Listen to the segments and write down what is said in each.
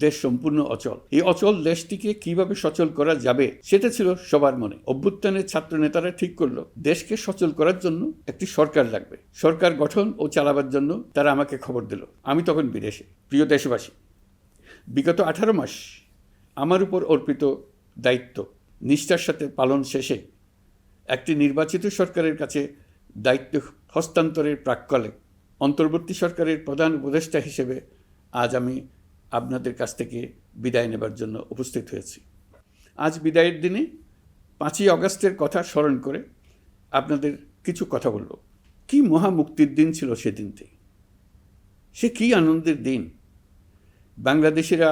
দেশ সম্পূর্ণ অচল। এই অচল দেশটিকে কিভাবে সচল করা যাবে সেটা ছিল সবার মনে। অভ্যুত্থানের ছাত্র নেতারা ঠিক করলো দেশকে সচল করার জন্য একটি সরকার লাগবে। সরকার গঠন ও চালাবার জন্য তারা আমাকে খবর দিল। আমি তখন বিদেশে। প্রিয় দেশবাসী, বিগত 18 মাস আমার উপর অর্পিত দায়িত্ব নিষ্ঠার সাথে পালন শেষে একটি নির্বাচিত সরকারের কাছে দায়িত্ব হস্তান্তরের প্রাক্কালে অন্তর্বর্তী সরকারের প্রধান উপদেষ্টা হিসেবে আজ আমি আপনাদের কাছ থেকে বিদায় নেবার জন্য উপস্থিত হয়েছি। আজ বিদায়ের দিনে 5ই অগাস্টের কথা স্মরণ করে আপনাদের কিছু কথা বলব। কি মহা মুক্তির দিন ছিল সেদিনটি। সে কি আনন্দের দিন। বাংলাদেশিরা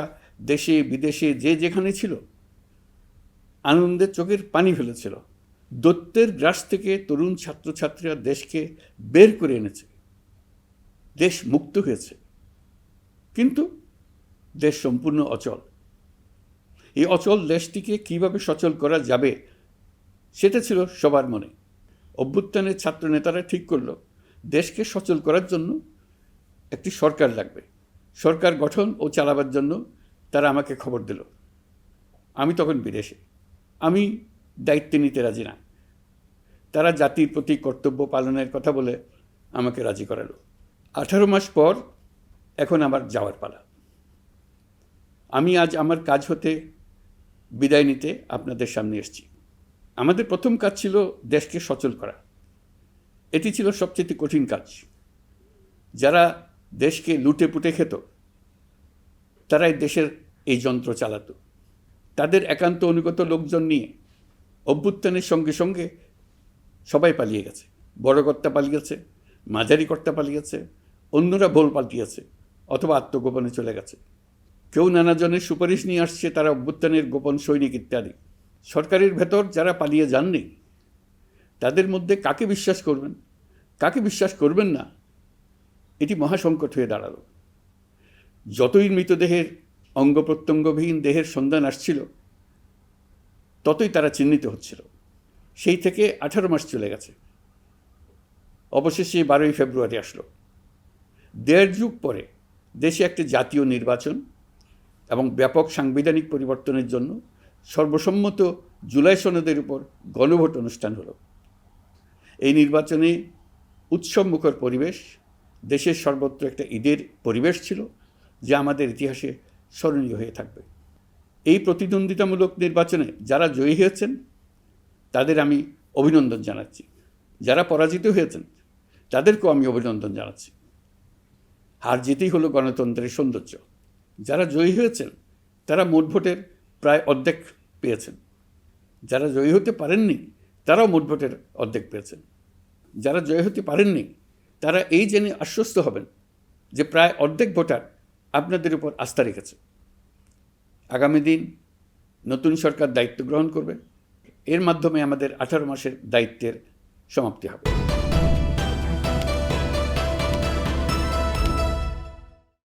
দেশে বিদেশে যে যেখানে ছিল আনন্দের চোখের পানি ফেলেছিল। দৈত্যের গ্রাস থেকে তরুণ ছাত্রছাত্রীরা দেশকে বের করে এনেছে। দেশ মুক্ত হয়েছে, কিন্তু দেশ সম্পূর্ণ অচল। এই অচল দেশটিকে কিভাবে সচল করা যাবে সেটা ছিল সবার মনে। অভ্যুত্থানের ছাত্র নেতারা ঠিক করল দেশকে সচল করার জন্য একটি সরকার লাগবে। সরকার গঠন ও চালাবার জন্য তারা আমাকে খবর দিল। আমি তখন বিদেশে। আমি দায়িত্ব নিতে রাজি না। তারা জাতির প্রতি কর্তব্য পালনের কথা বলে আমাকে রাজি করালো। 18 মাস পর এখন আমার যাওয়ার পালা। আমি আজ আমার কাজ হতে বিদায় নিতে আপনাদের সামনে এসেছি। আমাদের প্রথম কাজ ছিল দেশকে সচল করা। এটি ছিল সবচেয়ে কঠিন কাজ। যারা দেশকে লুটে পুটে খেত তারাই দেশের এই যন্ত্র চালাতো। তাদের একান্ত অনুগত লোকজন নিয়ে অভ্যুত্থানের সঙ্গে সঙ্গে সবাই পালিয়ে গেছে। বড় কর্তা পালিয়েছে, মাঝারি কর্তা পালিয়েছে, অন্যরা ভোল পাল্টিয়েছে অথবা আত্মগোপনে চলে গেছে। কেউ নানাজনের সুপারিশ নিয়ে আসছে, তারা অভ্যুত্থানের গোপন সৈনিক ইত্যাদি। সরকারের ভেতর যারা পালিয়ে যাননি তাদের মধ্যে কাকে বিশ্বাস করবেন, কাকে বিশ্বাস করবেন না, এটি মহাসংকট হয়ে দাঁড়ালো। যতই মৃতদেহের অঙ্গ প্রত্যঙ্গবিহীন দেহের সন্ধান আসছিল ততই তারা চিহ্নিত হচ্ছিল। সেই থেকে 18 মাস চলে গেছে। অবশেষে 12ই ফেব্রুয়ারি আসলো। 1.5 যুগ পরে দেশে একটি জাতীয় নির্বাচন এবং ব্যাপক সাংবিধানিক পরিবর্তনের জন্য সর্বসম্মত জুলাই সনদের উপর গণভোট অনুষ্ঠান হলো। এই নির্বাচনে উৎসবমুখর পরিবেশ, দেশের সর্বত্র একটা ঈদের পরিবেশ ছিল যা আমাদের ইতিহাসে স্মরণীয় হয়ে থাকবে। এই প্রতিদ্বন্দ্বিতামূলক নির্বাচনে যারা জয়ী হয়েছেন তাদের আমি অভিনন্দন জানাচ্ছি। যারা পরাজিত হয়েছেন তাদেরকেও আমি অভিনন্দন জানাচ্ছি। হার জিতেই হলো গণতন্ত্রের সৌন্দর্য। যারা জয়ী হয়েছেন তারা মোট ভোটের প্রায় অর্ধেক পেয়েছেন। যারা জয়ী হতে পারেননি তারাও মোট ভোটের অর্ধেক পেয়েছেন। যারা জয়ী হতে পারেননি তারা এই জেনে আশ্বস্ত হবেন যে প্রায় অর্ধেক ভোটার আপনাদের উপর আস্থা রেখেছে। আগামী দিন নতুন সরকার দায়িত্ব গ্রহণ করবে। এর মাধ্যমে আমাদের 18 মাসের দায়িত্বের সমাপ্তি হবে।